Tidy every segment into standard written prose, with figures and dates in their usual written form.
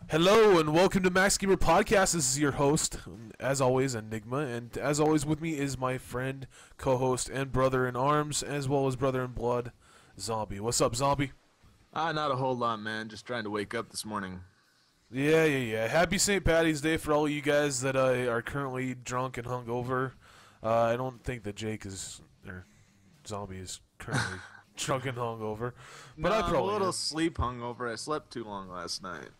Hello and welcome to Max Gamer Podcast. This is your host, as always, Enigma, and as always with me is my friend, co-host, and brother in arms, as well as brother in blood, Zombie. What's up, Zombie? Not a whole lot, man. Just trying to wake up this morning. Yeah. Happy St. Patty's Day for all of you guys that are currently drunk and hungover. I don't think that Jake is, or Zombie is currently drunk and hungover, but I probably I'm a little am. sleep hungover. I slept too long last night.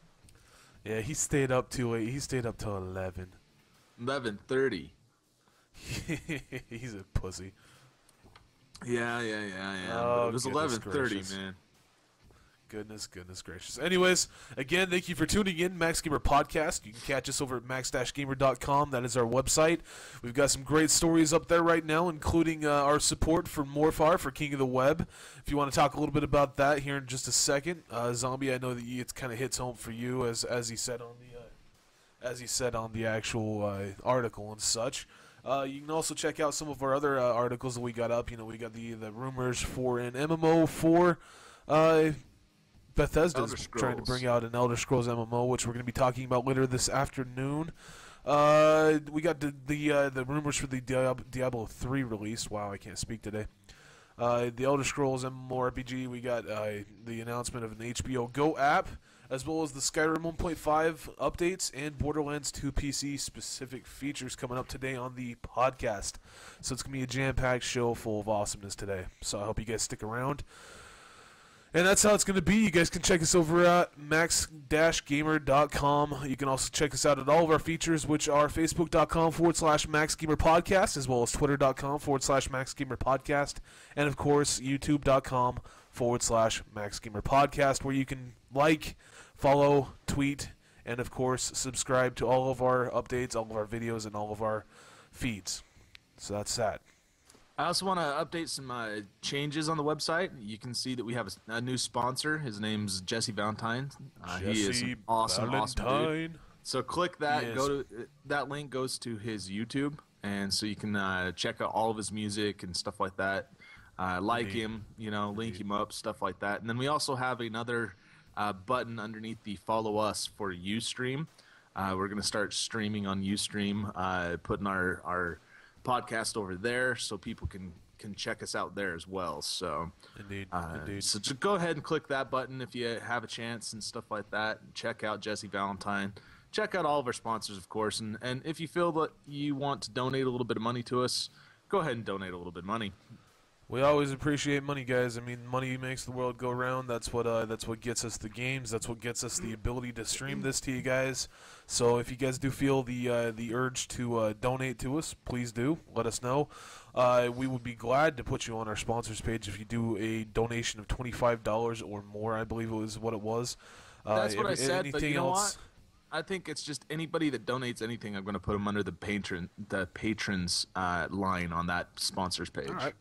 Yeah, he stayed up too late. He stayed up till 11. 11:30. He's a pussy. Yeah. Oh, But it was goodness 11:30, gracious. man. Goodness gracious. Anyways, again, thank you for tuning in, Max Gamer Podcast. You can catch us over at max-gamer.com. That is our website. We've got some great stories up there right now, including our support for Morfar for King of the Web. If you want to talk a little bit about that here in just a second, Zombie, I know that it kind of hits home for you, as he said on the actual article and such. You can also check out some of our other articles that we got up. You know, we got the rumors for an MMO for Bethesda's trying to bring out an Elder Scrolls MMO, which we're going to be talking about later this afternoon. We got the rumors for the Diablo 3 release. Wow, I can't speak today. The Elder Scrolls MMORPG, we got the announcement of an HBO Go App, as well as the Skyrim 1.5 updates and Borderlands 2 PC specific features coming up today on the podcast. So it's going to be a jam-packed show full of awesomeness today. So I hope you guys stick around. And that's how it's going to be. You guys can check us over at max-gamer.com. You can also check us out at all of our features, which are facebook.com/maxgamerpodcast, as well as twitter.com/maxgamerpodcast, and of course, youtube.com/maxgamerpodcast, where you can like, follow, tweet, and of course, subscribe to all of our updates, all of our videos, and all of our feeds. So that's that. I also want to update some changes on the website. You can see that we have a new sponsor. His name's Jesse Valentine. He is an awesome dude. So click that. Yes. Go to that link goes to his YouTube, and so you can check out all of his music and stuff like that. Like him, link him up, stuff like that. And then we also have another button underneath the follow us for Ustream. We're going to start streaming on Ustream, putting our podcast over there so people can check us out there as well. So Indeed. So just go ahead and click that button if you have a chance and stuff like that. Check out Jesse Valentine. Check out all of our sponsors, of course, and if you feel that you want to donate a little bit of money to us, go ahead and donate a little bit of money. We always appreciate money, guys. I mean, money makes the world go round. That's what gets us the games. That's what gets us the ability to stream this to you guys. So if you guys do feel the urge to donate to us, please do. Let us know. We would be glad to put you on our sponsors page if you do a donation of $25 or more. I believe it was what it was. That's what I said. But you know else? what? I think it's just anybody that donates anything. I'm going to put them under the patrons line on that sponsors page. All right.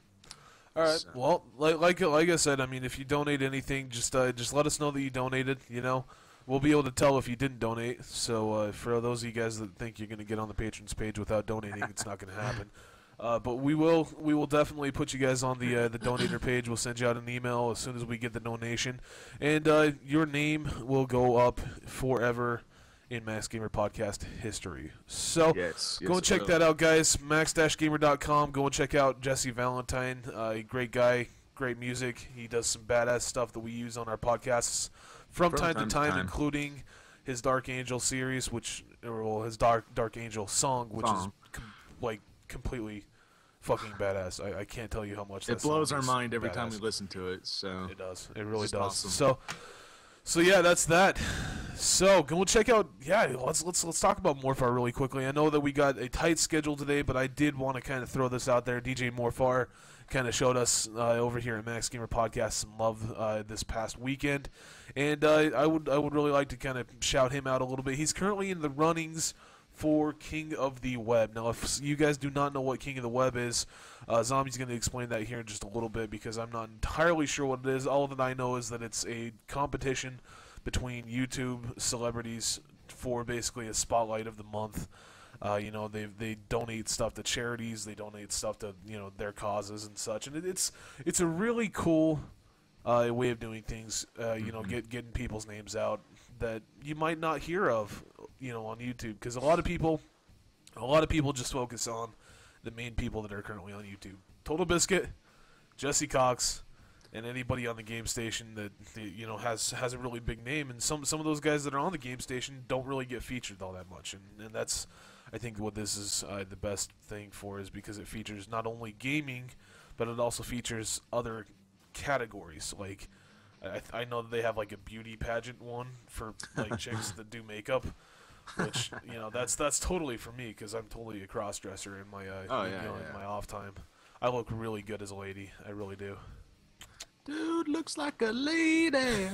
So. Well, like I said, I mean, if you donate anything, just let us know that you donated. We'll be able to tell if you didn't donate. So for those of you guys that think you're going to get on the patrons page without donating, it's not going to happen. But we will definitely put you guys on the donator page. We'll send you out an email as soon as we get the donation, and your name will go up forever in Max Gamer Podcast history. So go and check that out, guys. max-gamer.com. Go and check out Jesse Valentine. Great guy, great music. He does some badass stuff that we use on our podcasts from time to time, including his Dark Angel series, his Dark Angel song, which is completely fucking badass. I can't tell you how much it blows our mind every time we listen to it. So it does. It really does. Awesome. So yeah, that's that. So go and check out. Yeah, let's talk about Morfar really quickly. I know that we got a tight schedule today, but I did want to kind of throw this out there. DJ Morfar kind of showed us over here at Max Gamer Podcast some love this past weekend, and I would really like to kind of shout him out a little bit. He's currently in the runnings for King of the Web. Now, if you guys do not know what King of the Web is, Zombie's going to explain that here in just a little bit because I'm not entirely sure what it is. All that I know is that it's a competition between YouTube celebrities for basically a spotlight of the month. They donate stuff to charities, they donate stuff to their causes and such, and it's a really cool way of doing things. Getting people's names out, that you might not hear of, on YouTube, because a lot of people just focus on the main people that are currently on YouTube. Total Biscuit, Jesse Cox, and anybody on the game station that has a really big name, and some of those guys that are on the game station don't really get featured all that much, and that's, I think, what this is the best thing for, is because it features not only gaming, but it also features other categories. Like I know that they have like a beauty pageant one for like chicks that do makeup, which that's totally for me, because I'm totally a cross dresser in my in my off time. I look really good as a lady. I really do. Dude looks like a lady.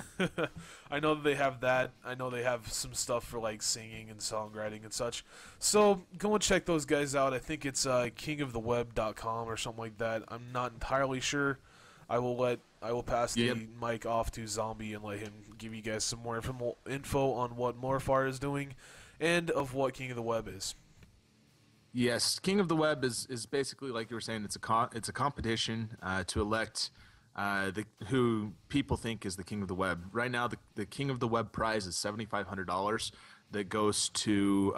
I know that they have that. I know they have some stuff for like singing and songwriting and such. So go and check those guys out. I think it's kingoftheweb.com or something like that. I'm not entirely sure. I will pass the mic off to Zombie and let him give you guys some more info on what Morfar is doing and of what King of the Web is. Yes, King of the Web is basically, like you were saying, it's a competition to elect who people think is the King of the Web. Right now, the King of the Web prize is $7,500 that goes to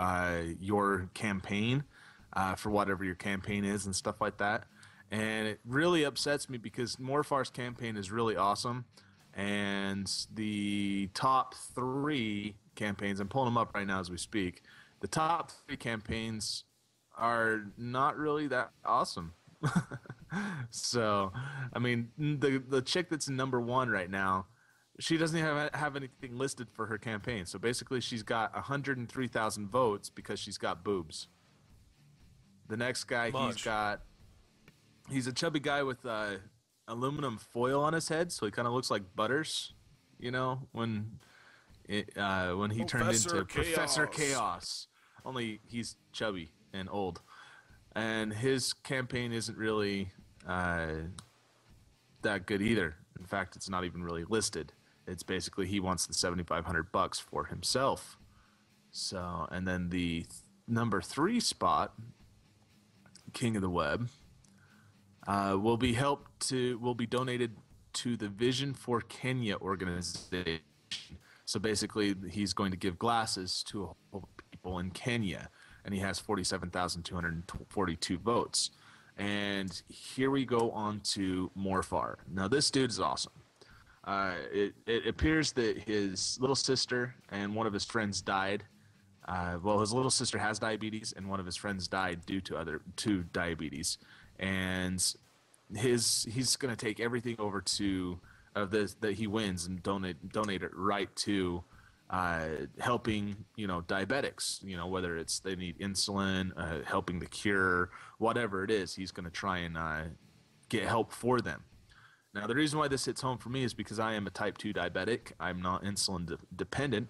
your campaign for whatever your campaign is and stuff like that. And it really upsets me because Morfar's campaign is really awesome, and the top 3 campaigns, I'm pulling them up right now as we speak, the top 3 campaigns are not really that awesome. So, I mean, the chick that's in number 1 right now, she doesn't even have anything listed for her campaign. So basically, she's got 103,000 votes because she's got boobs. The next guy, he's a chubby guy with aluminum foil on his head, so he kind of looks like Butters, when he turned into Professor Chaos. Only he's chubby and old. And his campaign isn't really that good either. In fact, it's not even really listed. It's basically he wants the $7,500 for himself. So, and then the number 3 spot, King of the Web, will be donated to the Vision for Kenya organization. So basically, he's going to give glasses to a whole people in Kenya, and he has 47,242 votes. And here we go on to Morfar. Now, this dude is awesome. It appears that his little sister and one of his friends died. His little sister has diabetes, and one of his friends died due to diabetes. And he's going to take everything over that he wins and donate it right to helping diabetics. Whether it's they need insulin, helping the cure, whatever it is, he's going to try and get help for them. Now, the reason why this hits home for me is because I am a type 2 diabetic. I'm not insulin dependent,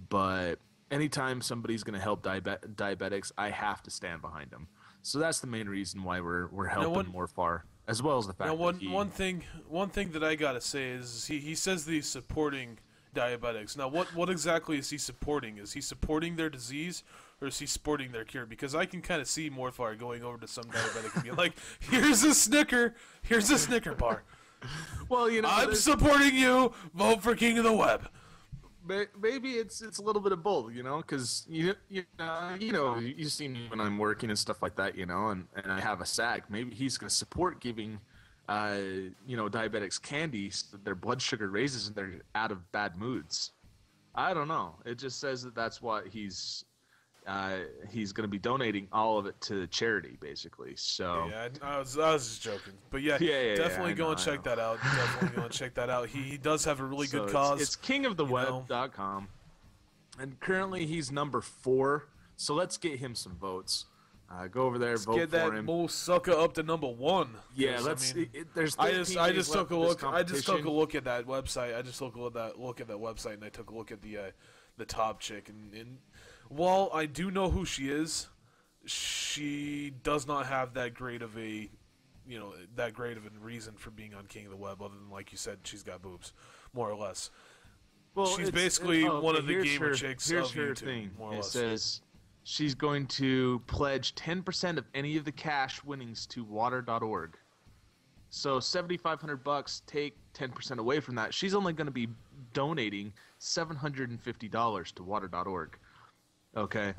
but anytime somebody's going to help diabetics, I have to stand behind them. So that's the main reason why we're helping Morfar, as well as the fact that one thing that I gotta say is he says that he's supporting diabetics. Now, what exactly is he supporting? Is he supporting their disease, or is he supporting their cure? Because I can kind of see Morfar going over to some diabetic and being like, "Here's a Snicker bar." Well, I'm supporting you. Vote for King of the Web. Maybe it's a little bit of both, because you see me when I'm working and stuff like that, and I have a SAG. Maybe he's going to support giving, diabetics candy so that their blood sugar raises and they're out of bad moods. I don't know. It just says that that's what he's going to be donating all of it to charity, basically. So yeah, I was just joking, but definitely go and check that out. Definitely go and check that out. He does have a really good cause. It's kingoftheweb.com, and currently he's number 4. So let's get him some votes. Go over there, vote for him. Get that Mo sucker up to number 1. Yeah, let's. I just took a look. I just took a look at that website. I just took a look at that website, and I took a look at the top chick, and while I do know who she is, she does not have that great of a reason for being on King of the Web, other than, like you said, she's got boobs, more or less. Well, she's basically one of the gamer chicks of YouTube. Here's her thing. More or less. It says she's going to pledge 10% of any of the cash winnings to water.org. So $7,500, take 10% away from that. She's only going to be donating $750 to water.org. Okay.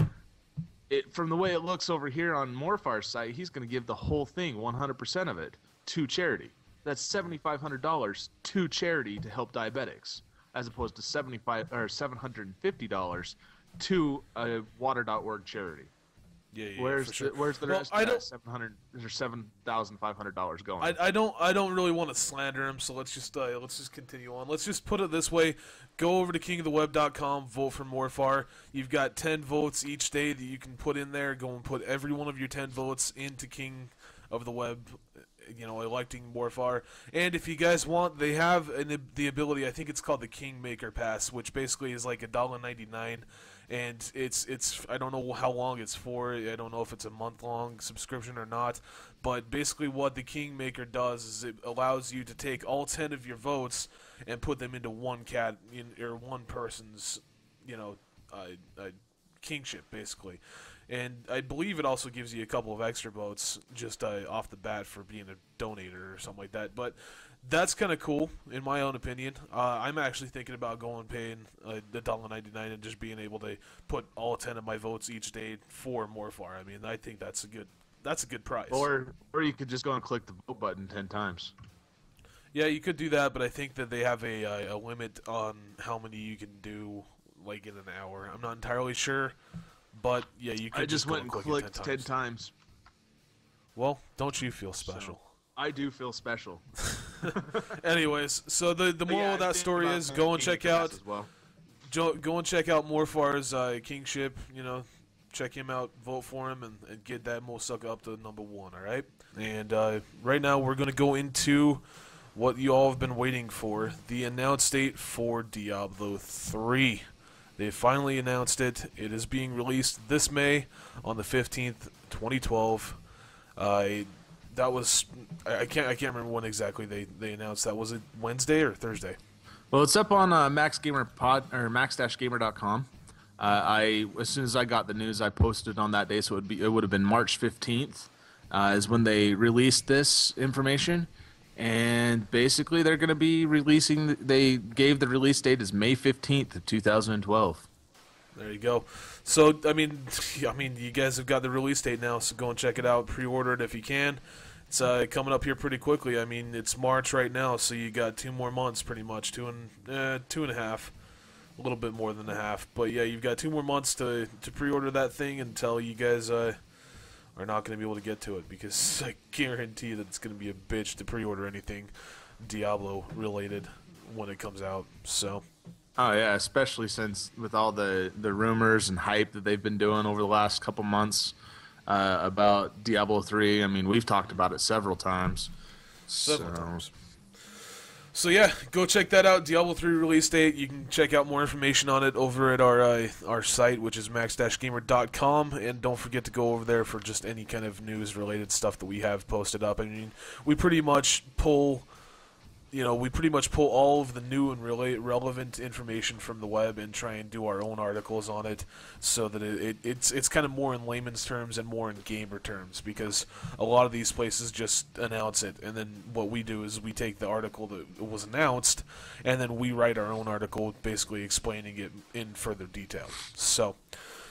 From the way it looks over here on Morfar's site, he's going to give the whole thing, 100% of it, to charity. That's $7,500 to charity to help diabetics, as opposed to $750 to a water.org charity. Yeah, Where's for sure. Where's the rest of that $7,500 going? I don't really want to slander him, so let's just continue on. Let's just put it this way: go over to kingoftheweb.com, vote for Morfar. You've got 10 votes each day that you can put in there. Go and put every one of your 10 votes into King of the Web, electing Morfar. And if you guys want, they have the ability. I think it's called the Kingmaker Pass, which basically is like $1.99. And it's I don't know how long it's for. I don't know if it's a month-long subscription or not. But basically what the Kingmaker does is it allows you to take all 10 of your votes and put them into one person's, kingship, basically. And I believe it also gives you a couple of extra votes just off the bat for being a donator or something like that. But that's kind of cool, in my own opinion. I'm actually thinking about paying $1.99 and just being able to put all 10 of my votes each day for Morfar. I mean, I think that's a good price. Or you could just go and click the vote button 10 times. Yeah, you could do that, but I think that they have a limit on how many you can do, like, in an hour. I'm not entirely sure, but yeah, you could. I just went and clicked 10 times. Well, don't you feel special? So, I do feel special. Anyways, so the moral of that story is go and check out Morfar's kingship. Check him out, vote for him, and get that Mosuka up to number 1. All right. And right now we're gonna go into what you all have been waiting for: the announced date for Diablo 3. They finally announced it. It is being released this May on the 15th, 2012. That was I can't remember when exactly they announced that. Was it Wednesday or Thursday? Well, it's up on max-gamer.com. As soon as I got the news, I posted on that day, so it would have been March 15th is when they released this information. And basically, they're going to be releasing. They gave the release date as May 15th of 2012. There you go. So I mean, you guys have got the release date now, so go and check it out. Pre-order it if you can. It's coming up here pretty quickly. I mean, it's March right now, so you got 2 more months, pretty much, 2.5, a little bit more than a half. But yeah, you've got 2 more months to pre-order that thing until you guys are not going to be able to get to it, because I guarantee that it's going to be a bitch to pre-order anything Diablo related when it comes out. So. Oh yeah, especially since with all the rumors and hype that they've been doing over the last couple months about Diablo 3. I mean, we've talked about it several times. Several times. So yeah, go check that out. Diablo 3 release date. You can check out more information on it over at our site, which is max-gamer.com, and don't forget to go over there for just any kind of news related stuff that we have posted up. I mean, we pretty much pull all of the new and relevant information from the web and try and do our own articles on it, so that it's kind of more in layman's terms and more in gamer terms, because a lot of these places just announce it, and then what we do is we take the article that was announced and then we write our own article basically explaining it in further detail. So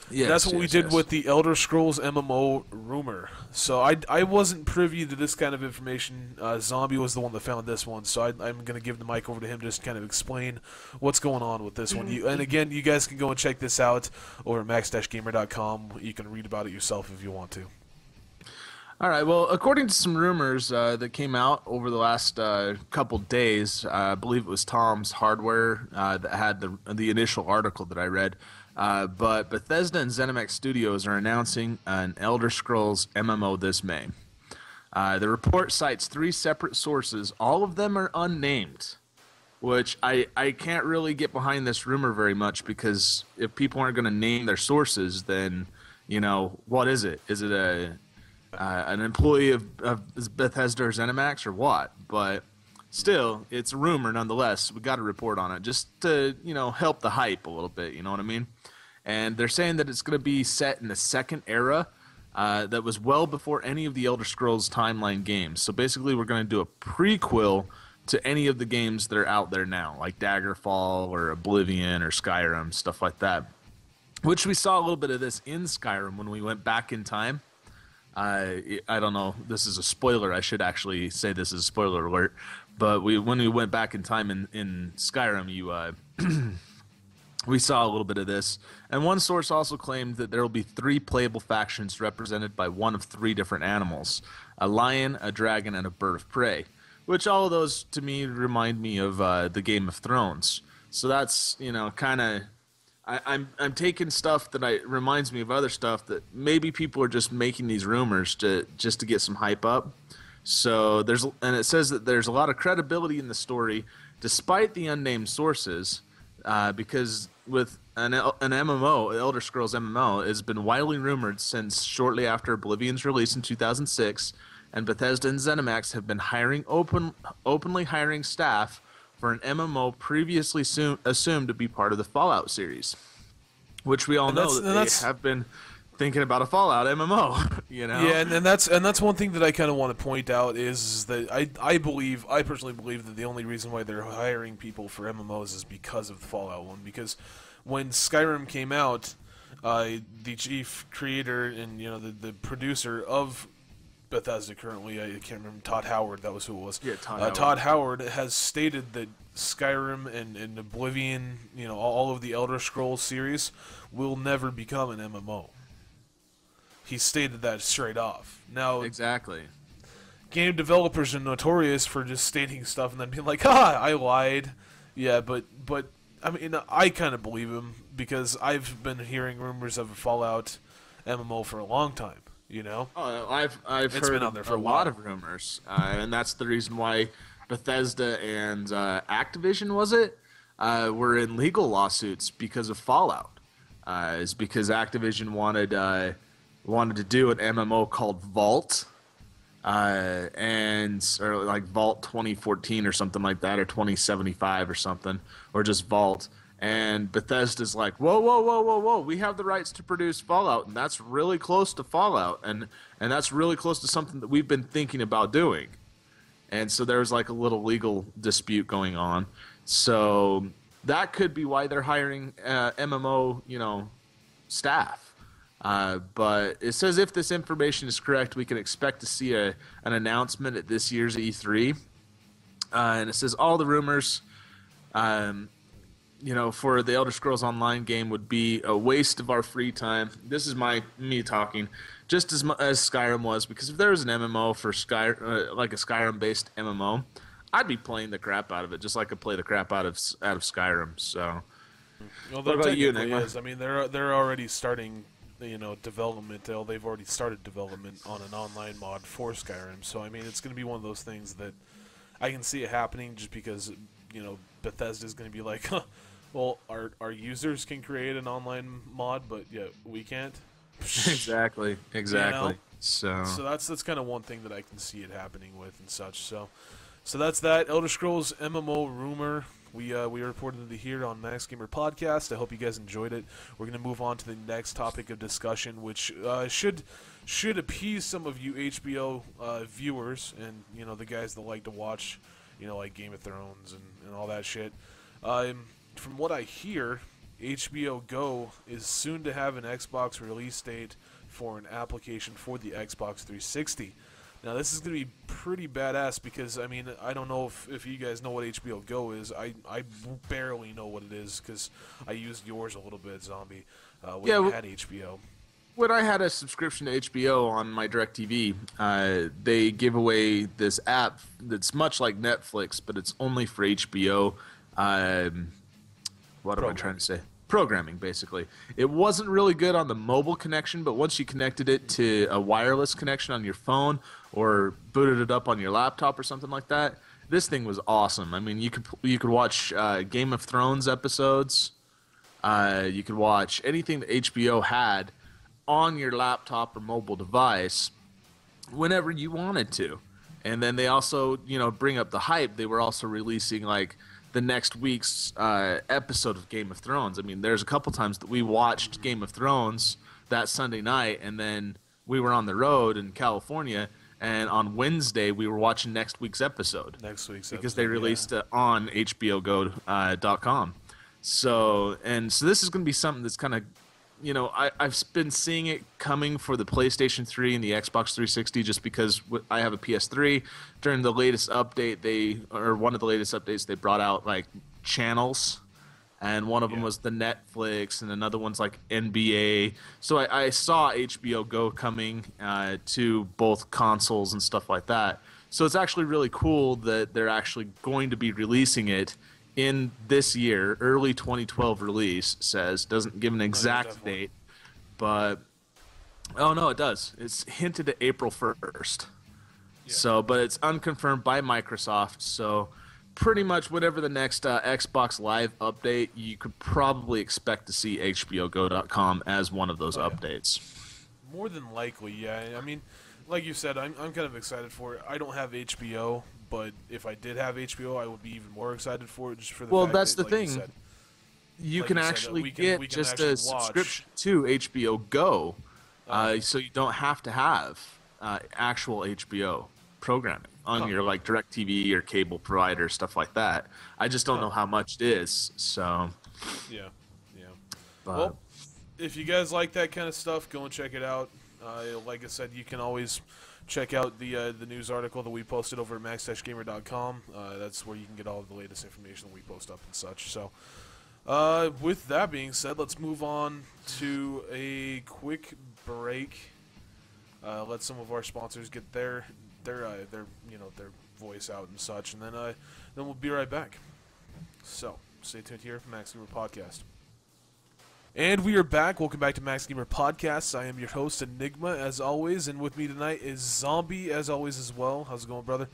that's what we did with the Elder Scrolls MMO rumor. So I wasn't privy to this kind of information. Zombie was the one that found this one, so I'm going to give the mic over to him to just kind of explain what's going on with this one. And again, you guys can go and check this out over at max-gamer.com. You can read about it yourself if you want to. All right. Well, according to some rumors that came out over the last couple days, I believe it was Tom's Hardware that had the initial article that I read. But Bethesda and ZeniMax Studios are announcing an Elder Scrolls MMO this May. The report cites 3 separate sources. All of them are unnamed, which I can't really get behind this rumor very much, because if people aren't going to name their sources, then, what is it? Is it an employee of Bethesda or ZeniMax or what? But still, it's a rumor nonetheless. We got to report on it just to, help the hype a little bit. You know what I mean? And they're saying that it's going to be set in the second era that was well before any of the Elder Scrolls timeline games. So basically, we're going to do a prequel to any of the games that are out there now, like Daggerfall or Oblivion or Skyrim, stuff like that. Which we saw a little bit of this in Skyrim when we went back in time. I don't know. This is a spoiler. I should actually say this is a spoiler alert. But when we went back in time in Skyrim, we saw a little bit of this. And one source also claimed that there will be 3 playable factions represented by one of 3 different animals: a lion, a dragon, and a bird of prey. Which all of those, to me, remind me of the Game of Thrones. So that's, kind of... I'm taking stuff that reminds me of other stuff that maybe people are just making these rumors to get some hype up. So it says that there's a lot of credibility in the story, despite the unnamed sources, because with an MMO, Elder Scrolls MMO, has been widely rumored since shortly after Oblivion's release in 2006, and Bethesda and ZeniMax have been openly hiring staff for an MMO previously assumed to be part of the Fallout series, which we all know that they have been thinking about a Fallout MMO. Yeah, and that's one thing that I kind of want to point out is that I personally believe that the only reason why they're hiring people for MMOs is because of the Fallout one. Because when Skyrim came out, the chief creator and the producer of Bethesda currently, I can't remember, Todd Howard, that was who it was. Yeah, Howard. Todd Howard has stated that Skyrim and Oblivion, all of the Elder Scrolls series will never become an MMO. He stated that straight off. Now, exactly. Game developers are notorious for just stating stuff and then being like, I lied. Yeah, but I mean, I kind of believe him because I've been hearing rumors of a Fallout MMO for a long time. Oh, I've heard been out there for a lot of rumors, and that's the reason why Bethesda and Activision were in legal lawsuits because of Fallout. Is because Activision wanted to do an MMO called Vault, or like Vault 2014 or something like that, or 2075 or something, or just Vault. And Bethesda's like, whoa, we have the rights to produce Fallout, and that's really close to Fallout, and that's really close to something that we've been thinking about doing. And so there's like a little legal dispute going on. So that could be why they're hiring MMO, staff. But it says if this information is correct, we can expect to see an announcement at this year's E3. And it says all the rumors... for the Elder Scrolls Online game would be a waste of our free time. This is me talking, just as Skyrim was, because if there was an MMO for like a Skyrim-based MMO, I'd be playing the crap out of it, just like I play the crap out of Skyrim. So, well, what about you, Enigma? I mean, they're already starting, development. They've already started development on an online mod for Skyrim. So, I mean, it's going to be one of those things that I can see it happening, just because Bethesda's going to be like, well, our users can create an online mod, but we can't. Exactly. So that's kind of one thing that I can see it happening with and such. So that's that Elder Scrolls MMO rumor. We reported it here on Max Gamer Podcast. I hope you guys enjoyed it. We're going to move on to the next topic of discussion, which should appease some of you HBO viewers and the guys that like to watch like Game of Thrones and all that shit. From what I hear, HBO Go is soon to have an Xbox release date for an application for the Xbox 360. Now, this is going to be pretty badass because, I mean, I don't know if you guys know what HBO Go is. I barely know what it is because I used yours a little bit, Zombie, when I had HBO. When I had a subscription to HBO on my DirecTV, they give away this app that's much like Netflix, but it's only for HBO. What am I trying to say? Programming, basically. It wasn't really good on the mobile connection, but once you connected it to a wireless connection on your phone or booted it up on your laptop or something like that, this thing was awesome. I mean, you could watch Game of Thrones episodes. You could watch anything that HBO had on your laptop or mobile device whenever you wanted to. And then they also, bring up the hype. They were also releasing like the next week's episode of Game of Thrones. I mean, there's a couple times that we watched Game of Thrones that Sunday night, and then we were on the road in California, and on Wednesday we were watching next week's episode. Because they released it on HBOGo.com. So this is going to be something that's kind of, I've been seeing it coming for the PlayStation 3 and the Xbox 360 just because I have a PS3. During the latest update, one of the latest updates, they brought out like channels, and one of them was the Netflix, and another one's like NBA. So I saw HBO Go coming to both consoles and stuff like that. So it's actually really cool that they're actually going to be releasing it in this year. Early 2012 release doesn't give an exact date, but no, it does. It's hinted at April 1st. Yeah. So, but it's unconfirmed by Microsoft. So, pretty much whatever the next Xbox Live update, you could probably expect to see HBOGo.com as one of those updates. More than likely, yeah. I mean, like you said, I'm kind of excited for it. I don't have HBO, but if I did have HBO, I would be even more excited for it just for the fact that's that, the thing. You can actually get just a subscription to HBO Go, so you don't have to have actual HBO programming on your like DirecTV or cable provider, stuff like that. I just don't know how much it is. So yeah. Well, if you guys like that kind of stuff, go and check it out. Like I said, you can always check out the news article that we posted over at max-gamer.com. That's where you can get all of the latest information that we post up and such. So, with that being said, let's move on to a quick break. Let some of our sponsors get their voice out and such, and then we'll be right back. So, stay tuned here for Max Gamer Podcast. And we are back. Welcome back to Max Gamer Podcast. I am your host, Enigma, as always, and with me tonight is Zombie, as always, as well. How's it going, brother?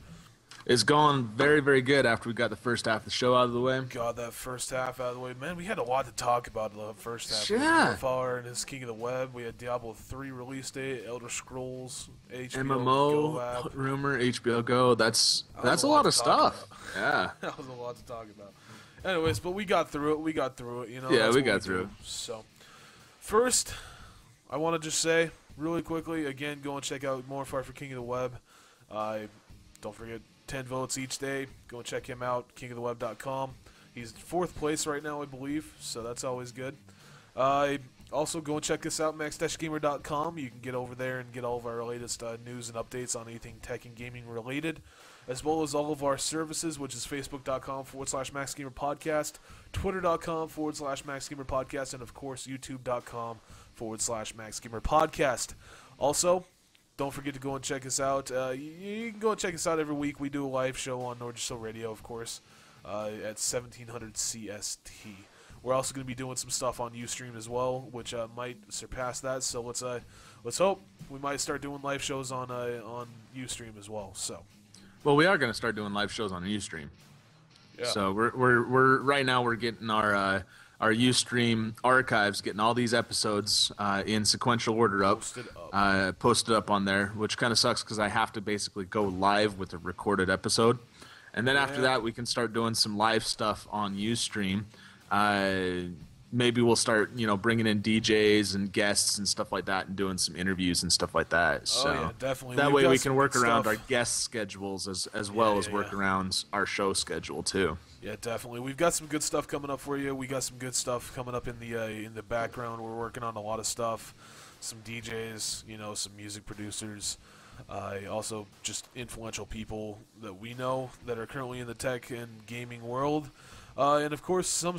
It's going very, very good after we got the first half of the show out of the way. Got that first half out of the way. Man, we had a lot to talk about the first half. Yeah. Far and his King of the Web. We had Diablo 3 release date, Elder Scrolls, HBO MMO, Go App. rumor, HBO Go. That's a lot of stuff. Yeah. That was a lot to talk about. Anyways, but we got through it. Yeah, we got through it. So, first, I want to just say, really quickly, again, go and check out more for King of the Web. Don't forget, 10 votes each day. Go and check him out, kingoftheweb.com. He's 4th place right now, I believe, so that's always good. Also, go and check us out, max-gamer.com. You can get over there and get all of our latest news and updates on anything tech and gaming related, as well as all of our services, which is facebook.com/MaxGamerPodcast, twitter.com/MaxGamerPodcast, and, of course, youtube.com/MaxGamerPodcast. Also, don't forget to go and check us out. You can go and check us out every week. We do a live show on Nordic Radio, of course, at 1700 CST. We're also going to be doing some stuff on Ustream as well, which might surpass that. So let's hope we might start doing live shows on Ustream as well. So. Well, we are going to start doing live shows on Ustream. Yeah. So we're right now we're getting our Ustream archives, getting all these episodes in sequential order posted up on there, which kind of sucks because I have to basically go live with a recorded episode, and then after that we can start doing some live stuff on Ustream. Maybe we'll start, bringing in DJs and guests and stuff like that and doing some interviews and stuff like that. So definitely. That way we can work around our guest schedules as well as work around our show schedule too. Yeah, definitely. We've got some good stuff coming up for you. We got some good stuff coming up in the background. We're working on a lot of stuff. Some DJs, some music producers. Also just influential people that we know that are currently in the tech and gaming world. And, of course, some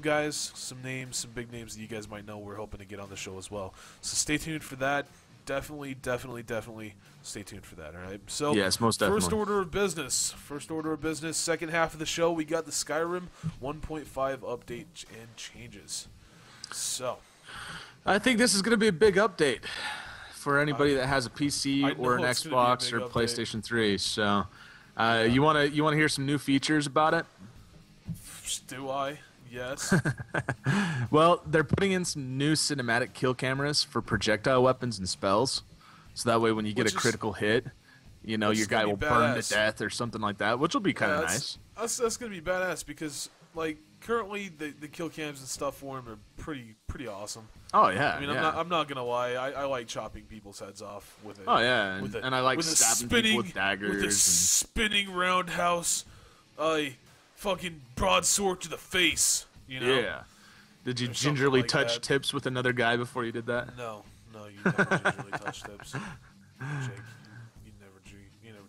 guys, some names, some big names that you guys might know we're hoping to get on the show as well. So stay tuned for that. Definitely stay tuned for that, all right? So, yes, most definitely. First order of business. Second half of the show, we got the Skyrim 1.5 update and changes. So, I think this is going to be a big update for anybody that has a PC or an Xbox or PlayStation 3. So, you want to hear some new features about it? Do I? Yes. Well, they're putting in some new cinematic kill cameras for projectile weapons and spells. So that way when you get a critical hit, your guy will burn to death or something like that, which will be kind of nice. That's going to be badass because, currently the kill cams and stuff for him are pretty awesome. Oh yeah. I mean, yeah. I'm not gonna lie. I like chopping people's heads off with it. Oh yeah, with and I like stabbing people with daggers. With a spinning roundhouse, fucking broadsword to the face. You know. Yeah. Did you gingerly like touch that. tips with another guy before you did that? No, you never gingerly touch tips. Jake, you never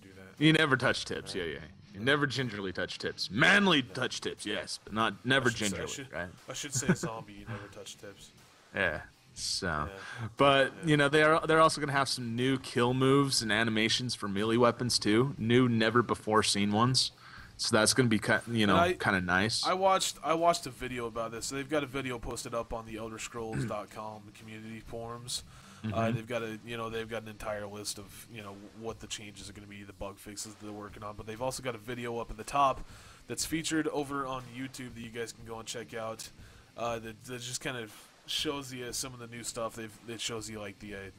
do that. You never touch tips. Yeah. You never gingerly touch tips. Manly touch tips, yes, but never gingerly, right? I should say zombie. You never touch tips. Yeah. So, but you know they're also gonna have some new kill moves and animations for melee weapons too. New, never before seen ones. So that's gonna be kind of nice. I watched a video about this. So they've got a video posted up on the ElderScrolls.com community forums. They've got an entire list of what the changes are going to be, the bug fixes that they're working on. But they've also got a video up at the top that's featured over on YouTube that you guys can go and check out. That just kind of shows you some of the new stuff. It shows you like the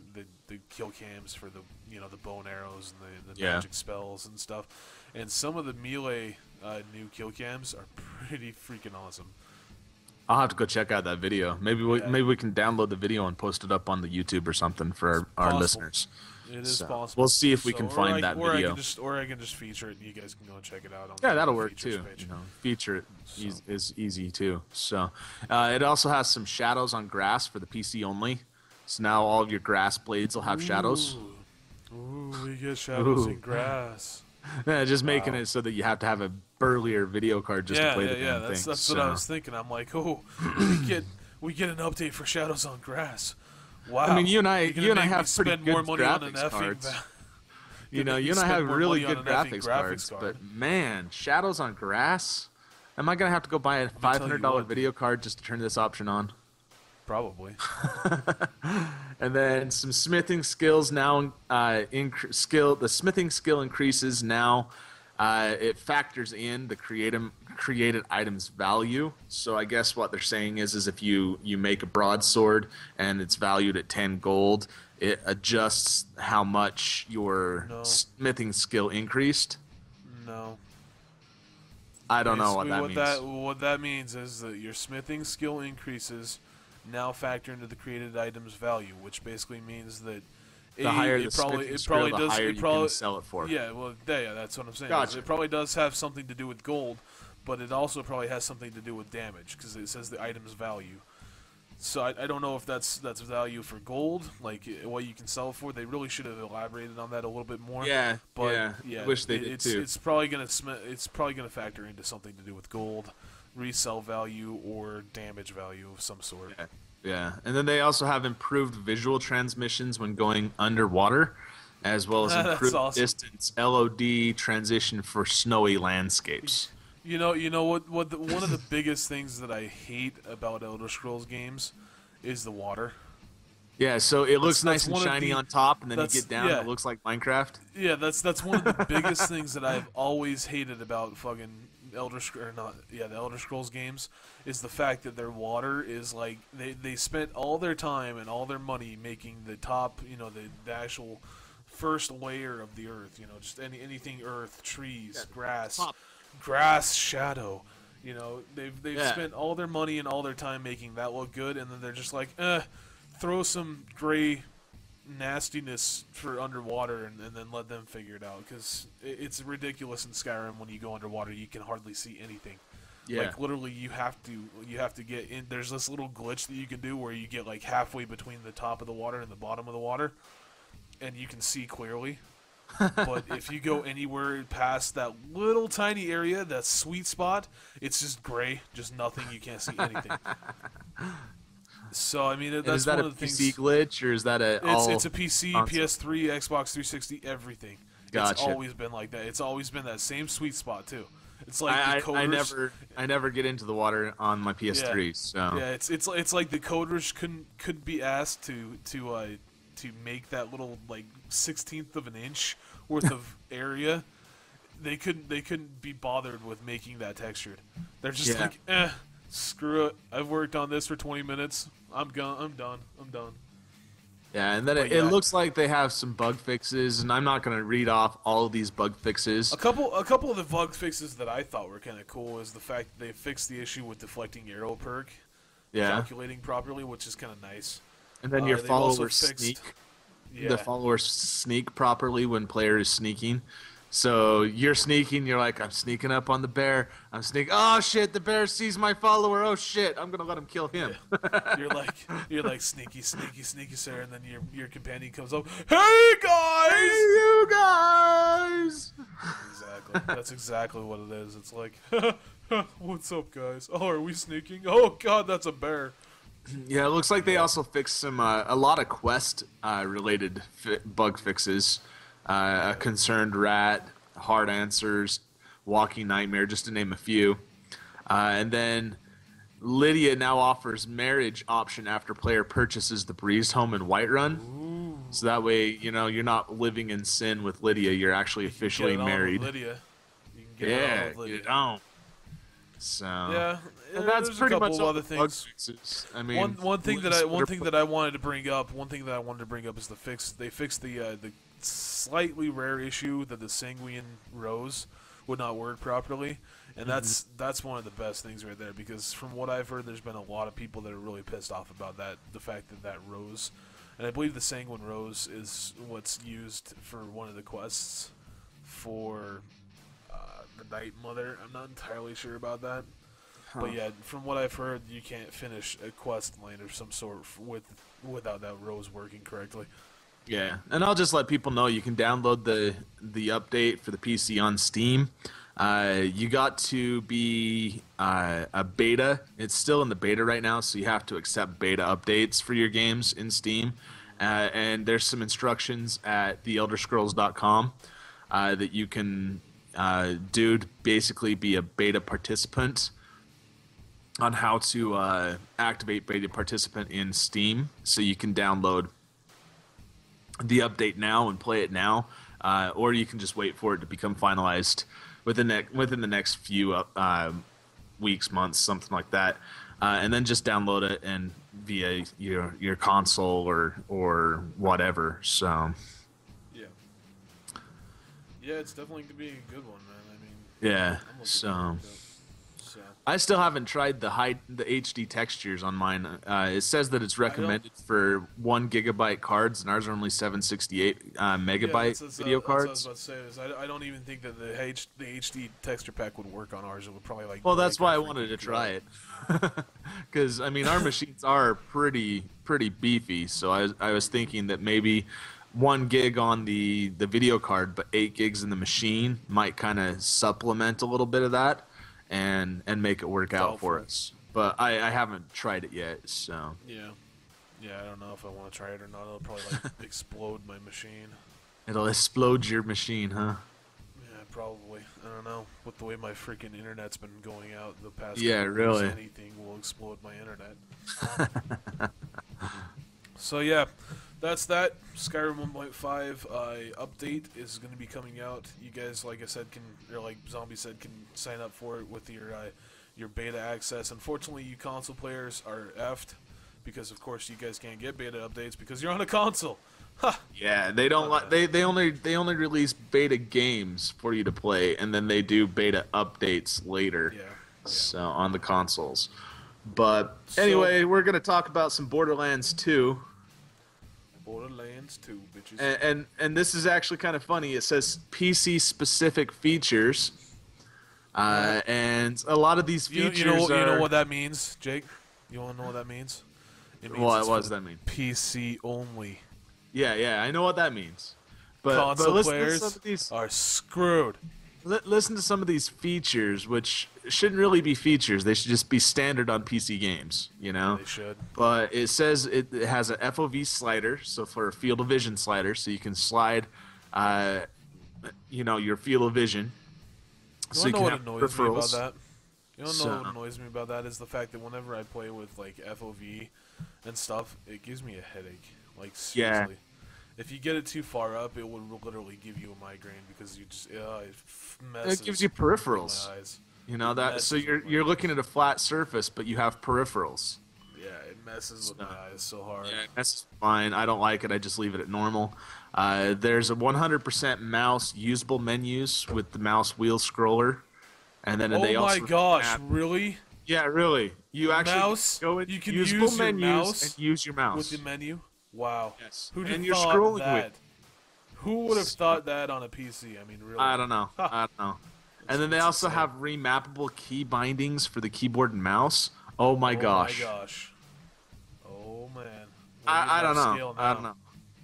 kill cams for the the bow and arrows and the magic spells and stuff. And some of the melee new kill cams are pretty freaking awesome. I'll have to go check out that video. Maybe we can download the video and post it up on the YouTube or something for our listeners. It is possible. We'll see if we can find that video. I can just feature it, and you guys can go and check it out. Yeah, that'll work too. Feature it is easy too. So, it also has some shadows on grass for the PC only. So now all of your grass blades will have shadows. Ooh, we get shadows in grass. Yeah, just making it so that you have to have a burlier video card just to play the damn thing. That's what I was thinking. I'm like, we get an update for shadows on grass. Wow. I mean, you and I have pretty good more money on graphics cards. You and I have really good graphics cards, but man, shadows on grass. Am I gonna have to go buy a $500 video card just to turn this option on? Probably. And then some smithing skills now. The smithing skill increases now. It factors in the created item's value. So I guess what they're saying is if you make a broadsword and it's valued at 10 gold, it adjusts how much your smithing skill increased. No. I don't know what that means. What that means is that your smithing skill increases now factor into the created item's value, which basically means that the higher the smithing skill, the higher you can sell it for. Yeah, well, that's what I'm saying. Gotcha. It probably does have something to do with gold, but it also probably has something to do with damage because it says the item's value. So I don't know if that's value for gold, like what you can sell it for. They really should have elaborated on that a little bit more. Yeah, but I wish they did too. It's probably gonna factor into something to do with gold, resell value, or damage value of some sort. Yeah, and then they also have improved visual transmissions when going underwater, as well as improved distance LOD transition for snowy landscapes. You know what? One of the biggest things that I hate about Elder Scrolls games is the water. Yeah, so it looks nice and shiny on top, and then you get down, and it looks like Minecraft. Yeah, that's one of the biggest things that I've always hated about fucking the Elder Scrolls games is the fact that their water is like they spent all their time and all their money making the top, the actual first layer of the earth, just anything earth, trees, grass, shadow. They've spent all their money and all their time making that look good, and then they're just like, throw some gray nastiness for underwater and then let them figure it out, because it's ridiculous in Skyrim. When you go underwater, you can hardly see anything. Like literally you have to get in. There's this little glitch that you can do where you get like halfway between the top of the water and the bottom of the water, and you can see clearly. But if you go anywhere past that little tiny area, that sweet spot, it's just gray, just nothing. You can't see anything. So I mean, that's one of the things. Is that a PC glitch, or is that it's a PC, console? PS3, Xbox 360, everything. Gotcha. It's always been like that. It's always been that same sweet spot too. It's like the coders. I never get into the water on my PS3. So yeah, it's like the coders couldn't be asked to make that little like 1/16 of an inch worth of area. They couldn't be bothered with making that textured. They're just like, screw it. I've worked on this for 20 minutes. I'm done. Yeah, and then But it yeah. looks like they have some bug fixes, and I'm not going to read off all of these bug fixes. A couple of the bug fixes that I thought were kind of cool is the fact that they fixed the issue with deflecting arrow perk, Yeah, calculating properly, which is kind of nice. and then your they've also followers sneak. Yeah. The followers sneak properly when player is sneaking. So you're sneaking, you're like, I'm sneaking up on the bear. I'm sneaking. Oh shit, the bear sees my follower. Oh shit, I'm gonna let him kill him. You're like sneaky, sir, and then your companion comes up. Hey guys! Hey, you guys! Exactly. That's exactly what it is. It's like, what's up, guys? Oh, are we sneaking? Oh god, that's a bear. Yeah, it looks like they also fixed some a lot of quest related bug fixes. A concerned rat, hard answers, walking nightmare, just to name a few. And then Lydia now offers marriage option after player purchases the Breezed home in Whiterun. Ooh. So that way, you know, you're not living in sin with Lydia. You're actually officially Get it on married. with Lydia. You can get it on with Lydia. Get it on. So Yeah, and that's there's pretty a couple much of all other the bug things. fixes. I mean, One thing that I wanted to bring up. One thing that I wanted to bring up is they fixed the slightly rare issue that the sanguine rose would not word properly, and that's one of the best things right there, because from what I've heard, there's been a lot of people that are really pissed off about the fact that rose, and I believe the sanguine rose is what's used for one of the quests for the Night Mother. I'm not entirely sure about that. But yeah, from what I've heard, you can't finish a quest line of some sort without that rose working correctly. Yeah, and I'll just let people know you can download the update for the PC on Steam. You got to be a beta. It's still in the beta right now, so you have to accept beta updates for your games in Steam. And there's some instructions at theelderscrolls.com that you can do to basically be a beta participant on how to activate beta participant in Steam, so you can download the update now and play it now, or you can just wait for it to become finalized within the next few weeks, months, something like that, and then just download it and via your console or whatever. So yeah, it's definitely gonna be a good one, man. I mean, yeah, I'm looking forward to it. So I still haven't tried the HD textures on mine. It says that it's recommended for 1 GB cards, and ours are only 768 megabyte video cards. That's what I was about to say. I don't even think that the HD texture pack would work on ours. It would probably like. Well, that's why I wanted to try it, because I mean our machines are pretty beefy. So I was thinking that maybe 1 gig on the video card, but 8 gigs in the machine might kind of supplement a little bit of that. And make it work out for us. But I haven't tried it yet, so. Yeah, I don't know if I want to try it or not. It'll probably like explode my machine. It'll explode your machine, huh? Yeah, probably. I don't know. With the way my freaking internet's been going out the past Yeah, couple weeks, really. anything will explode my internet. So yeah, that's that. Skyrim 1.5 update is going to be coming out. You guys, like I said, or like Zombie said, can sign up for it with your beta access. Unfortunately, you console players are effed because, of course, you guys can't get beta updates because you're on a console. Ha! Yeah, they don't like they only release beta games for you to play, and then they do beta updates later. Yeah. So on the consoles. But anyway, we're gonna talk about some Borderlands 2. Borderlands 2, bitches. And this is actually kind of funny. It says PC specific features, and a lot of these features you know what that means, Jake? You want to know what that means? It means what does that mean? PC only. Yeah, I know what that means. But Console listen players to some of these, are screwed. listen to some of these features, which shouldn't really be features. They should just be standard on PC games, you know? They should. But it says it has a FOV slider, so for a field of vision slider, so you can slide, your field of vision. You know what annoys me about that? You know So- what annoys me about that is the fact that whenever I play with like FOV and stuff, it gives me a headache. Like seriously. If you get it too far up, it would literally give you a migraine because you just messes It gives you peripherals. with my eyes. You know that, so you're looking at a flat surface, but you have peripherals. Yeah, it messes with my eyes so hard. Yeah, that's fine. I don't like it. I just leave it at normal. There's a 100% mouse usable menus with the mouse wheel scroller, and then Oh they my also gosh, have, really? yeah, really. You actually Mouse? go in You can usable use your menus mouse and use your mouse with the menu? Wow. Yes, Who'd and have you're thought scrolling that? with. Who would have thought that on a PC? I mean, really? I don't know. I don't know. And then they It's also insane. have remappable key bindings for the keyboard and mouse. Oh my gosh. Oh my gosh. Oh man. I don't know. Upscale now. I don't know.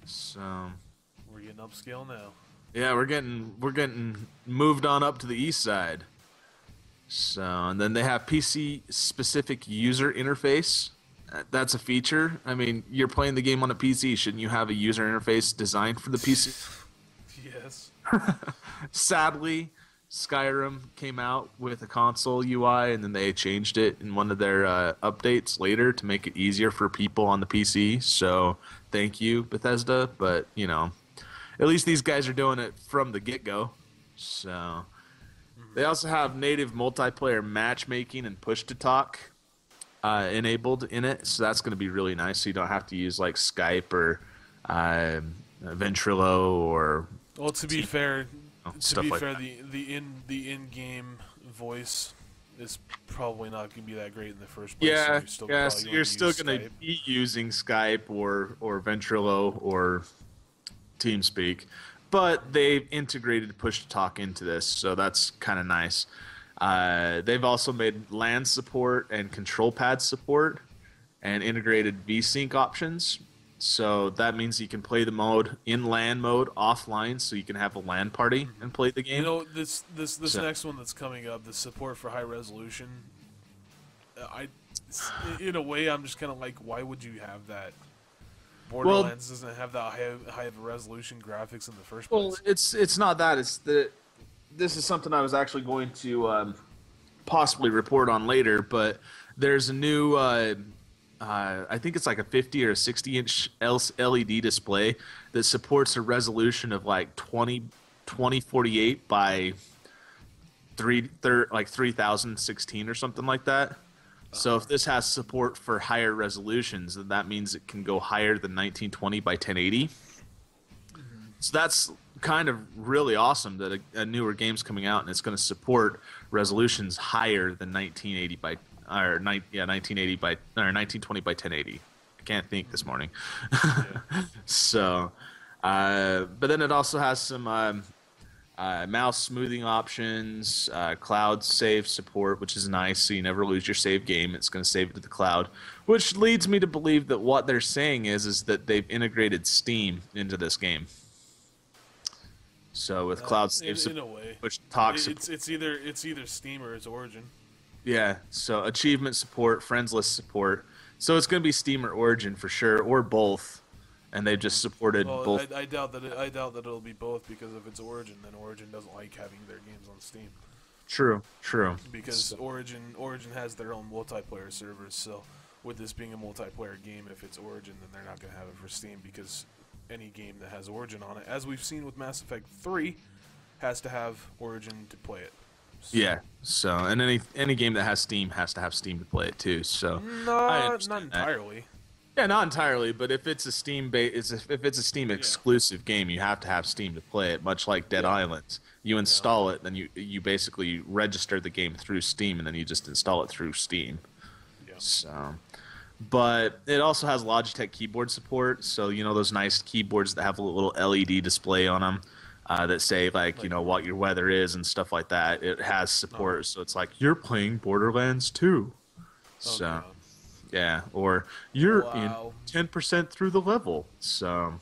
So We're getting upscale now. yeah, we're getting moved on up to the east side. So and then they have PC specific user interface. That's a feature. I mean, you're playing the game on a PC. Shouldn't you have a user interface designed for the PC? Yes. Sadly, Skyrim came out with a console UI, and then they changed it in one of their updates later to make it easier for people on the PC. So thank you, Bethesda. But you know, at least these guys are doing it from the get-go. So they also have native multiplayer matchmaking and push-to-talk enabled in it. So that's going to be really nice. So you don't have to use like Skype or Ventrilo or. Well, to be fair, Stuff like that. the in-game voice is probably not going to be that great in the first place. Yeah, so so you're still going to be using Skype or Ventrilo or TeamSpeak, but they've integrated push-to-talk into this, so that's kind of nice. They've also made LAN support and control pad support and integrated VSync options. So that means you can play the mode in LAN mode offline, so you can have a LAN party and play the game. You know, this next one that's coming up, the support for high resolution. In a way, I'm just kind of like, why would you have that? Borderlands doesn't have that high of a resolution graphics in the first place. Well, it's not that. It's that this is something I was actually going to possibly report on later. But there's a new, I think it's like a 50 or a 60-inch LED display that supports a resolution of like 2048 by 3016 or something like that. So if this has support for higher resolutions, then that means it can go higher than 1920 by 1080. So that's kind of really awesome that a newer game's coming out and it's going to support resolutions higher than 1980 by 1980 by or 1920 by 1080. I can't think this morning. So, but then it also has some mouse smoothing options, cloud save support, which is nice, so you never lose your save game. It's going to save it to the cloud, which leads me to believe that what they're saying is that they've integrated Steam into this game. So with cloud save in a way, which it's either Steam or it's Origin. Yeah, so achievement support, friends list support. So it's going to be Steam or Origin for sure, or both. And they've just supported both. I doubt that it'll be both, because if it's Origin, then Origin doesn't like having their games on Steam. True. Because Origin has their own multiplayer servers. So with this being a multiplayer game, if it's Origin, then they're not going to have it for Steam, because any game that has Origin on it, as we've seen with Mass Effect 3, has to have Origin to play it. So. Yeah. So and any game that has Steam has to have Steam to play it too. So not entirely. That. Yeah, not entirely, but if it's a Steam exclusive game, you have to have Steam to play it. Much like Dead Island, you install it, then you basically register the game through Steam, and then you just install it through Steam. Yeah. So, but it also has Logitech keyboard support. So you know those nice keyboards that have a little LED display on them that say like you know what your weather is and stuff like that. It has support, so it's like you're playing Borderlands 2. So. God. Yeah, or you're in 10% through the level. So,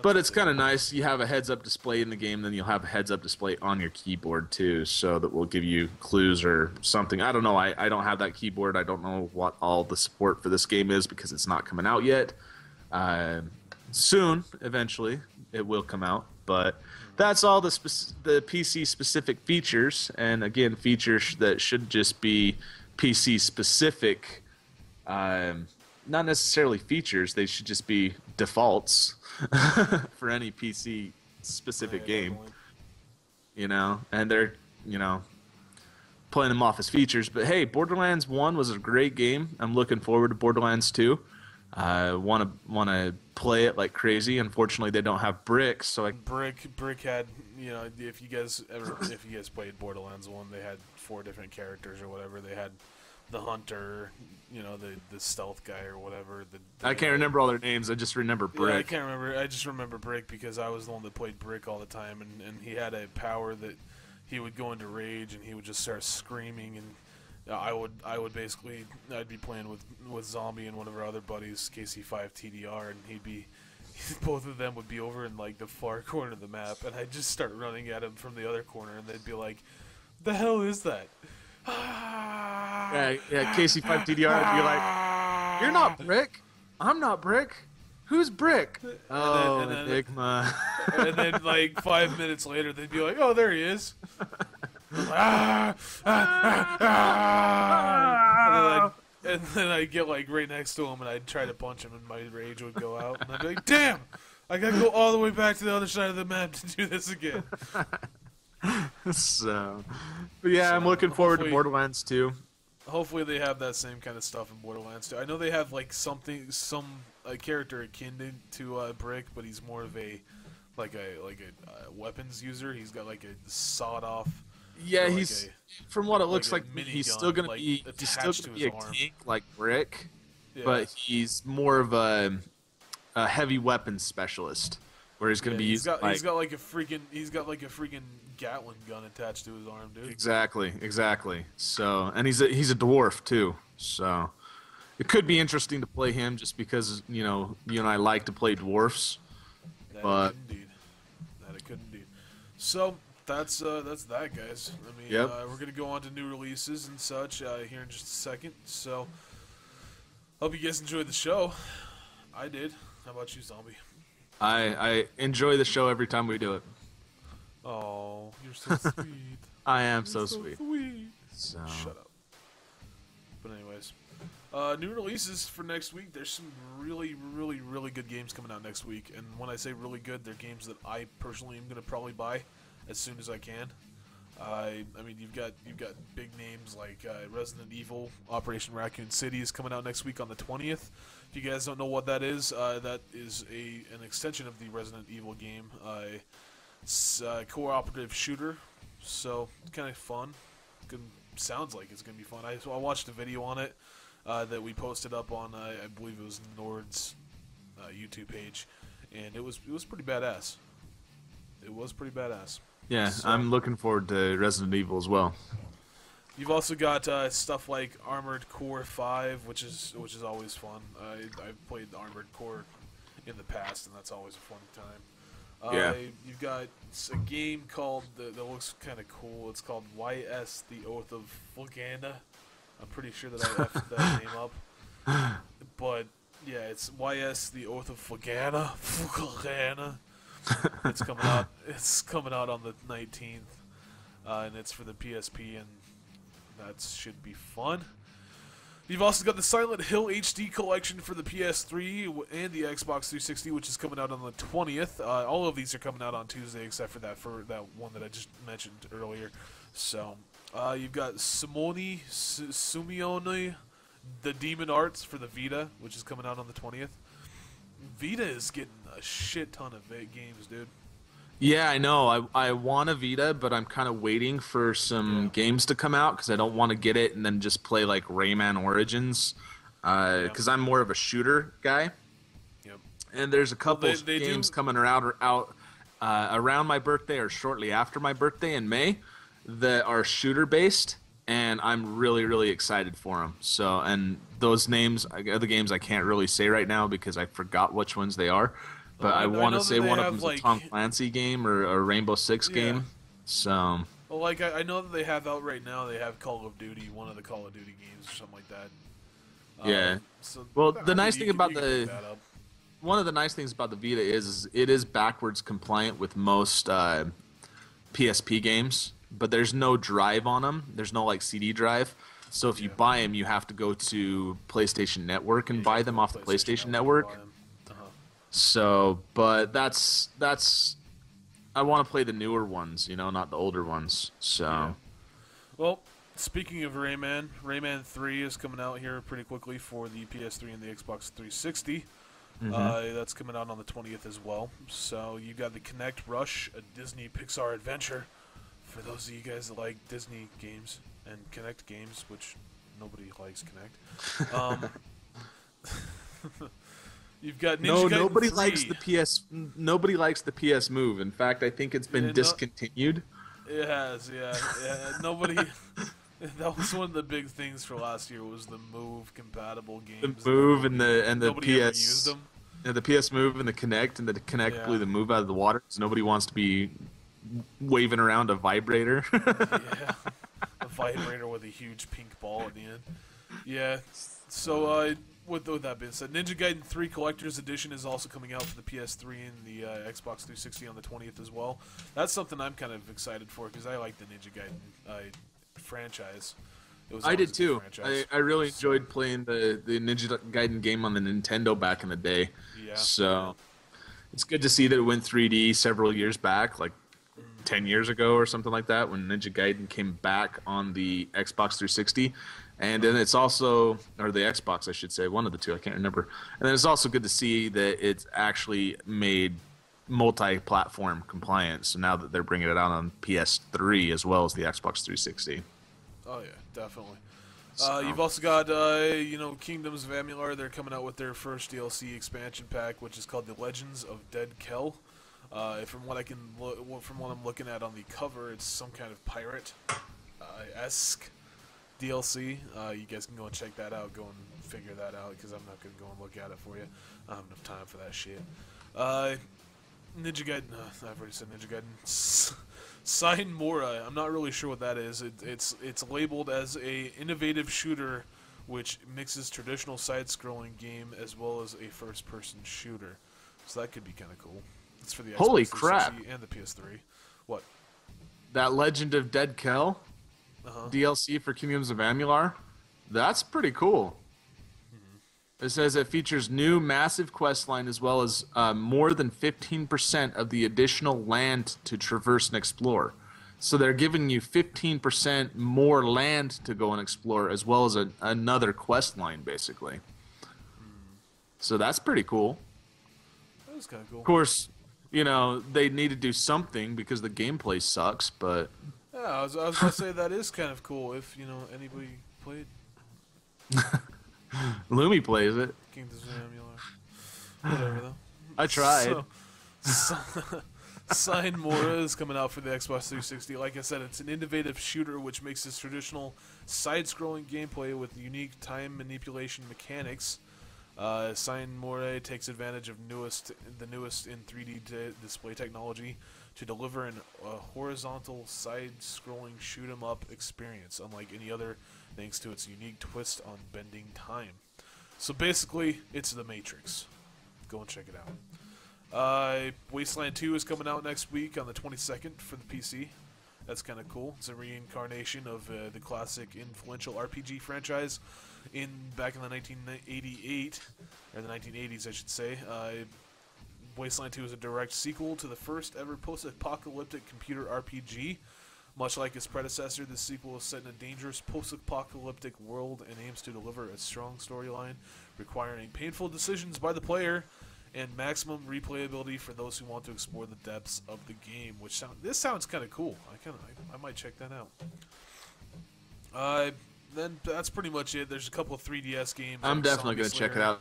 but it's kind of nice. You have a heads-up display in the game, then you'll have a heads-up display on your keyboard too, so that will give you clues or something. I don't know. I don't have that keyboard. I don't know what all the support for this game is because it's not coming out yet. Soon, eventually, it will come out. But that's all the PC-specific features, and again, features that should just be PC-specific. Not necessarily features, they should just be defaults for any PC specific game. You know, and they're, you know, playing them off as features. But hey, Borderlands 1 was a great game. I'm looking forward to Borderlands 2. I wanna play it like crazy. Unfortunately, they don't have bricks, so Brick had, you know, if you guys played Borderlands 1, they had 4 different characters or whatever. They had the hunter, you know, the stealth guy or whatever. I can't remember all their names. I just remember Brick. Yeah, I can't remember. I just remember Brick because I was the one that played Brick all the time, and he had a power that he would go into rage and he would just start screaming, and I'd be playing with Zombie and one of our other buddies, KC5 TDR, and both of them would be over in like the far corner of the map, and I'd just start running at him from the other corner, and they'd be like, "The hell is that?" Yeah, KC5 TDR would be like, "You're not Brick. I'm not Brick. Who's Brick?" Oh, Enigma. And then like 5 minutes later, they'd be like, "Oh, there he is." And then I'd get like right next to him, and I'd try to punch him, and my rage would go out, and I'd be like, "Damn! I gotta go all the way back to the other side of the map to do this again." So, but yeah, I'm looking forward to Borderlands 2. Hopefully they have that same kind of stuff in Borderlands 2. I know they have like a character akin to Brick, but he's more of a weapons user. He's got like a sawed off. Yeah, like he's from what it looks like he's still gonna like, be a arm. tank like Brick, Yeah. but he's more of a heavy weapons specialist, where he's gonna be using he's got like a freaking Gatling gun attached to his arm, dude. Exactly. So, and he's a dwarf too. So, it could be interesting to play him just because you and I like to play dwarfs. That it could indeed. So that's that, guys. I mean, we're gonna go on to new releases and such here in just a second. So, hope you guys enjoyed the show. I did. How about you, Zombie? I enjoy the show every time we do it. Oh, you're so sweet. I am so sweet. So. Shut up. But anyways, new releases for next week. There's some really, really, really good games coming out next week. And when I say really good, they're games that I personally am going to probably buy as soon as I can. I mean, you've got big names like Resident Evil, Operation Raccoon City is coming out next week on the 20th. If you guys don't know what that is an extension of the Resident Evil game. It's a cooperative shooter, so it's kind of fun. Sounds like it's gonna be fun. I watched a video on it that we posted up on I believe it was Nord's YouTube page, and it was pretty badass. It was pretty badass. Yeah, so, I'm looking forward to Resident Evil as well. You've also got stuff like Armored Core 5, which is always fun. I've played Armored Core in the past, and that's always a fun time. Yeah. You've got a game called that looks kind of cool. It's called YS: The Oath of Fulgana. I'm pretty sure that I left that name up. But yeah, it's YS: The Oath of Fulgana. Fulgana. It's coming out on the 19th, and it's for the PSP, and that should be fun. You've also got the Silent Hill HD collection for the PS3 and the Xbox 360, which is coming out on the 20th. All of these are coming out on Tuesday, except for that one that I just mentioned earlier. So, you've got Sumione, the Demon Arts for the Vita, which is coming out on the 20th. Vita is getting a shit ton of games, dude. Yeah, I know. I want a Vita, but I'm kind of waiting for some games to come out because I don't want to get it and then just play like Rayman Origins because I'm more of a shooter guy. Yep. And there's a couple games coming out around my birthday or shortly after my birthday in May that are shooter based, and I'm really, really excited for them. So, and those names, the games I can't really say right now because I forgot which ones they are. But I want to say one of them's a Tom Clancy game or a Rainbow Six game. So. Well, like I know that they have out right now. They have Call of Duty, one of the Call of Duty games or something like that. Yeah. So, well, the nice thing about one of the nice things about the Vita is it is backwards compliant with most PSP games, but there's no drive on them. There's no like CD drive. So if you buy them, you have to go to PlayStation Network and buy them off the PlayStation Network. So, but that's I want to play the newer ones, not the older ones. So, well, speaking of Rayman 3 is coming out here pretty quickly for the PS3 and the Xbox 360. That's coming out on the 20th as well. So you got the Kinect Rush, a Disney Pixar adventure. For those of you guys that like Disney games and Kinect games, which nobody likes Kinect. You've got Ninja Gaiden nobody 3. likes the PS. Nobody likes the PS Move. In fact, I think it's been discontinued. It has, yeah. Nobody. That was one of the big things for last year was the Move compatible games. The Move and the nobody PS. Ever used them. Yeah, the PS Move and the Kinect blew the Move out of the water because nobody wants to be waving around a vibrator. Yeah, a vibrator with a huge pink ball at the end. Yeah. So with that being said, Ninja Gaiden 3 Collector's Edition is also coming out for the PS3 and the Xbox 360 on the 20th as well. That's something I'm kind of excited for because I like the Ninja Gaiden franchise. I did too. I really enjoyed playing the Ninja Gaiden game on the Nintendo back in the day. Yeah. So it's good to see that it went 3D several years back, like 10 years ago or something like that, when Ninja Gaiden came back on the Xbox 360. And then it's also, or the Xbox, I should say, one of the two, I can't remember. And then it's also good to see that it's actually made multi-platform compliant. So now that they're bringing it out on PS3 as well as the Xbox 360. Oh yeah, definitely. So. You've also got, Kingdoms of Amalur. They're coming out with their first DLC expansion pack, which is called The Legends of Dead Kel. From what I'm looking at on the cover, it's some kind of pirate esque DLC. You guys can go and check that out. Go and figure that out because I'm not gonna go and look at it for you. I don't have enough time for that shit. Ninja Gaiden. I've already said Ninja Gaiden. Sign Mora. I'm not really sure what that is. It's labeled as a innovative shooter, which mixes traditional side-scrolling game as well as a first-person shooter. So that could be kind of cool. It's for the Holy Xbox crap 360 and the PS3. What? That Legend of Dead Kel DLC for Kingdoms of Amalur. That's pretty cool. It says it features new massive quest line as well as more than 15% of the additional land to traverse and explore. So they're giving you 15% more land to go and explore as well as another quest line, basically. So that's pretty cool. That is kind of cool. Of course, they need to do something because the gameplay sucks, but... Yeah, I was going to say that is kind of cool if, anybody played Lumi plays it. Kingdoms of Amalur. Whatever, though. I tried. Sign Mora is coming out for the Xbox 360. Like I said, it's an innovative shooter which mixes traditional side-scrolling gameplay with unique time manipulation mechanics. Sign Mora takes advantage of the newest in 3D display technology to deliver a horizontal side-scrolling shoot-'em-up experience, unlike any other, thanks to its unique twist on bending time. So basically, it's The Matrix. Go and check it out. Wasteland 2 is coming out next week on the 22nd for the PC. That's kind of cool. It's a reincarnation of the classic influential RPG franchise back in the 1988, or the 1980s, I should say. Wasteland 2 is a direct sequel to the first ever post-apocalyptic computer RPG. Much like its predecessor, this sequel is set in a dangerous post-apocalyptic world and aims to deliver a strong storyline requiring painful decisions by the player and maximum replayability for those who want to explore the depths of the game. This sounds kind of cool. I might check that out. Then that's pretty much it. There's a couple of 3DS games. I'm definitely going to check it out.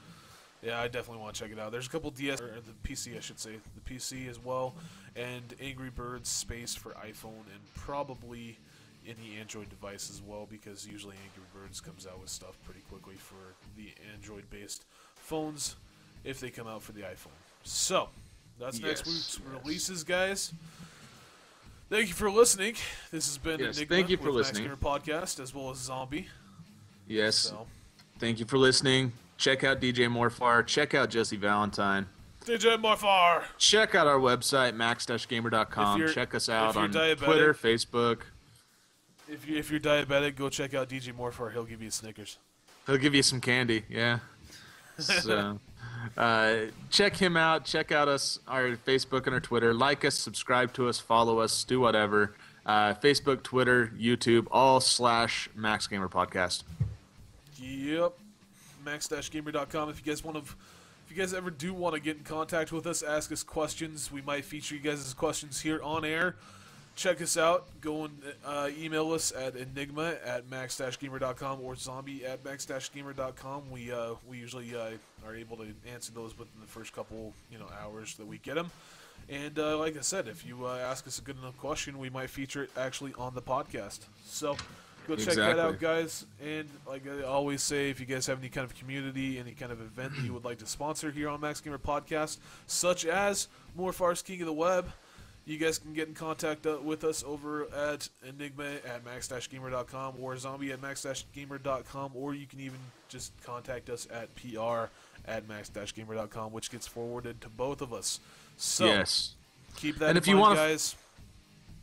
Yeah, I definitely want to check it out. There's a couple DS, or the PC, I should say, the PC as well, and Angry Birds Space for iPhone, and probably any Android device as well, because usually Angry Birds comes out with stuff pretty quickly for the Android-based phones if they come out for the iPhone. So, that's next week's releases, guys. Thank you for listening. This has been Enigma thank you for with listening. Max Gamer Podcast, as well as Zombie. Yes. So. Thank you for listening. Check out DJ Morfar. Check out Jesse Valentine. DJ Morfar. Check out our website, max-gamer.com. Check us out on Twitter, Facebook. If you're diabetic, go check out DJ Morfar. He'll give you Snickers. He'll give you some candy, yeah. So, check him out. Check out our Facebook and our Twitter. Like us, subscribe to us, follow us, do whatever. Facebook, Twitter, YouTube, all / Max Gamer Podcast. Yep. Max-gamer.com. If you guys ever do want to get in contact with us, ask us questions, we might feature you guys' questions here on air. Check us out. Go and email us at enigma@max-gamer.com or zombie@max-gamer.com. We usually are able to answer those within the first couple hours that we get them. And like I said, if you ask us a good enough question, we might feature it actually on the podcast. So go check that out, guys. And like I always say, if you guys have any kind of community, any kind of event that you would like to sponsor here on Max Gamer Podcast, such as Morfar's King of the Web, you guys can get in contact with us over at enigma@max-gamer.com or zombie@max-gamer.com, or you can even just contact us at pr@max-gamer.com, which gets forwarded to both of us. So yes. Keep that in mind, guys.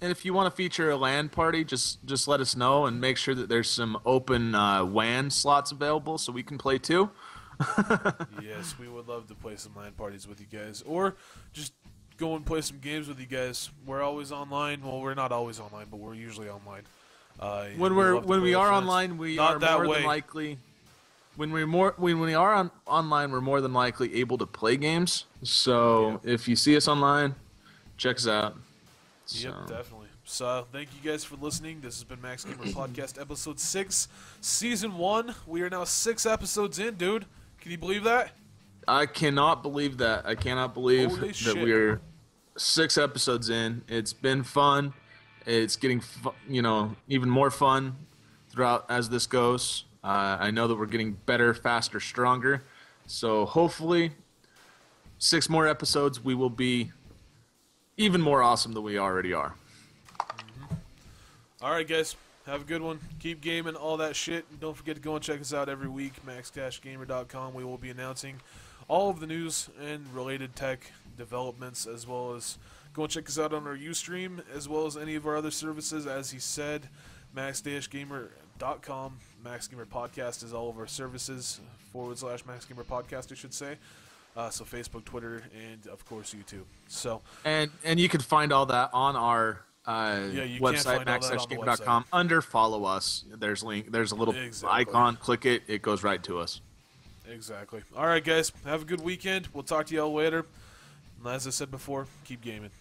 And if you want to feature a LAN party, just let us know and make sure that there's some open WAN slots available so we can play too. Yes, we would love to play some LAN parties with you guys, or just go and play some games with you guys. We're always online. Well, we're not always online, but we're usually online. When we are online, we are more than likely. When we are online, we're more than likely able to play games. So if you see us online, check us out. Yep, definitely. So thank you guys for listening. This has been Max Gamer Podcast Episode 6, Season 1. We are now 6 episodes in, dude. Can you believe that? I cannot believe that. I cannot believe Holy that shit. we're 6 episodes in. It's been fun. It's getting even more fun throughout as this goes. I know that we're getting better, faster, stronger. So hopefully 6 more episodes, we will be even more awesome than we already are. All right, guys. Have a good one. Keep gaming, all that shit. And don't forget to go and check us out every week, max-gamer.com. We will be announcing all of the news and related tech developments, as well as go and check us out on our Ustream, as well as any of our other services. As he said, max-gamer.com. Max Gamer Podcast is all of our services, /Max Gamer Podcast, I should say. So Facebook, Twitter, and of course YouTube. So and you can find all that on our website, max-gamer.com. Under follow us, there's a little icon. Click it, it goes right to us. Exactly. All right, guys. Have a good weekend. We'll talk to y'all later. And as I said before, keep gaming.